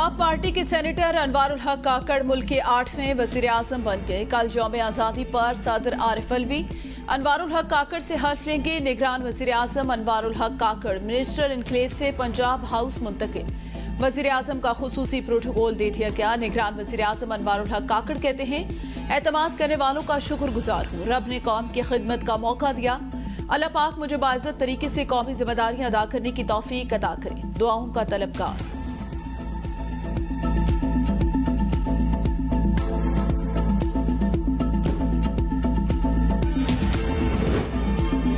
आप पार्टी के सेनेटर अनवारुल हक काकड़ मुल्क के 8वें वजीर आजम बन गए। कल यौम आज़ादी पर सदर आरिफ अलवी अनवारुल हक काकड़ से हल्फ लेंगे। निगरान वजीर आजम अनवारुल हक काकड़ मिनिस्टर इनक्लेव से पंजाब हाउस मुंतकिल। वजीर आजम का खुसूसी प्रोटोकॉल दे दिया गया। निगरान वजीर आजम अनवारुल हक काकड़ कहते हैं, एतमाद करने वालों का शुक्रगुजार हूँ। रब ने कौम की खिदमत का मौका दिया। अल्लाह पाक मुझे बाइज्जत तरीके से कौमी जिम्मेदारियां अदा करने की तौफीक अता करे। दुआओं का तलबगार।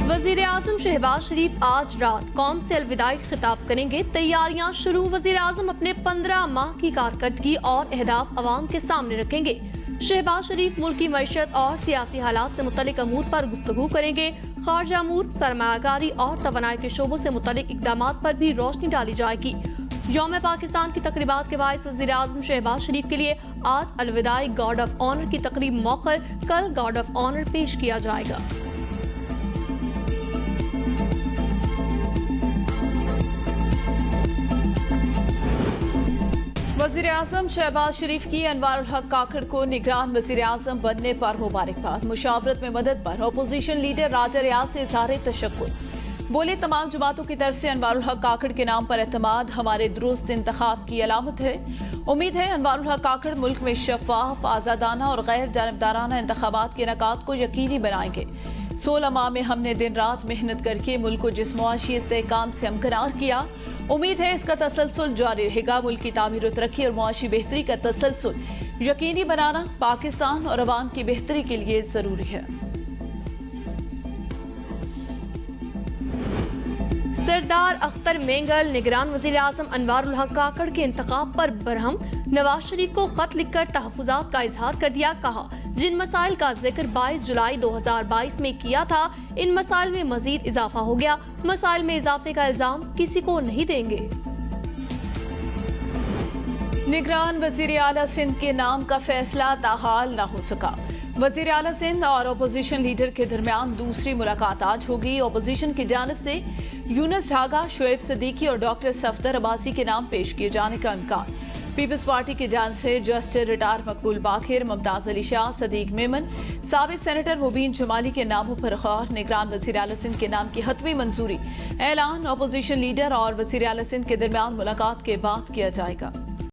वजीर आजम शहबाज शरीफ आज रात कौम से अलविदाई खिताब करेंगे। तैयारियां शुरू। वजीर आजम अपने 15 माह की कारकर्दगी और अहदाफ अवाम के सामने रखेंगे। शहबाज शरीफ मुल्क की मईशत और सियासी हालात से मुतल्लिक अमूर पर गुफ्तगू करेंगे। खारजा अमूर, सरमायाकारी और तवानाई के शोबों से मुतल्लिक इकदामात पर भी रोशनी डाली जाएगी। यौम पाकिस्तान की तकरीबात के बायस वजीर आजम शहबाज शरीफ के लिए आज अलविदाई गार्ड ऑफ ऑनर की तकरीब मौखर। कल गार्ड ऑफ ऑनर पेश किया जाएगा। वजीर आजम शहबाज शरीफ की अनवारुल हक काकड़ को निगरान वजीर आजम बनने पर मुबारकबाद। मुशावरत में मदद पर अपोजिशन लीडर राजा रियाज से इजहार तशक्कुर। बोले, तमाम जमातों की तरफ से अनवारुल हक काकड़ के नाम पर एतमाद हमारे दुरुस्त इंतखाब की अलामत है। उम्मीद है अनवारुल हक काकड़ मुल्क में शफाफ, आजादाना और गैर जानिबदाराना इंतखाबात के इनेकाद को यकीनी बनाएंगे। 16 माह में हमने दिन रात मेहनत करके मुल्क को जिस मुआशी इस्तेहकाम से हमकरार किया, उम्मीद है इसका तसलसल जारी रहेगा। मुल्क की तामीर और तरक्की और मुआशी बेहतरी का तसलसल यकीनी बनाना पाकिस्तान और अवाम की बेहतरी के लिए जरूरी है। सरदार अख्तर मेंगल निगरान वजीर आजम अनवारुल हक काकड़ के इंतखाब पर बरहम। नवाज शरीफ को खत लिखकर तहफुजात का इजहार कर दिया। कहा, जिन मसाइल का जिक्र 22 जुलाई 2022 में किया था, इन मसाइल में मजीद इजाफा हो गया। मसाइल में इजाफे का इल्जाम किसी को नहीं देंगे। निगरान वजीर आला सिंध के नाम का फैसला ताहाल न हो सका। वजीर आला सिंध और अपोजिशन लीडर के दरमियान दूसरी मुलाकात आज होगी। अपोजिशन की जानिब से यूनुस ढागा, शुएब सिद्दीकी और डॉक्टर सफदर अब्बासी के नाम पेश किए जाने का इम्कान। पीपल्स पार्टी की जानिब से जस्टिस रिटायर मकबूल बाखिर, मुमताज अली शाह, सदीक मेमन, साबिक सेनेटर मुबीन जमाली के नामों पर गौर। निगरान वजीर आला सिंध के नाम की हतमी मंजूरी ऐलान अपोजिशन लीडर और वजीर आला सिंध के दरमियान मुलाकात के बाद किया जाएगा।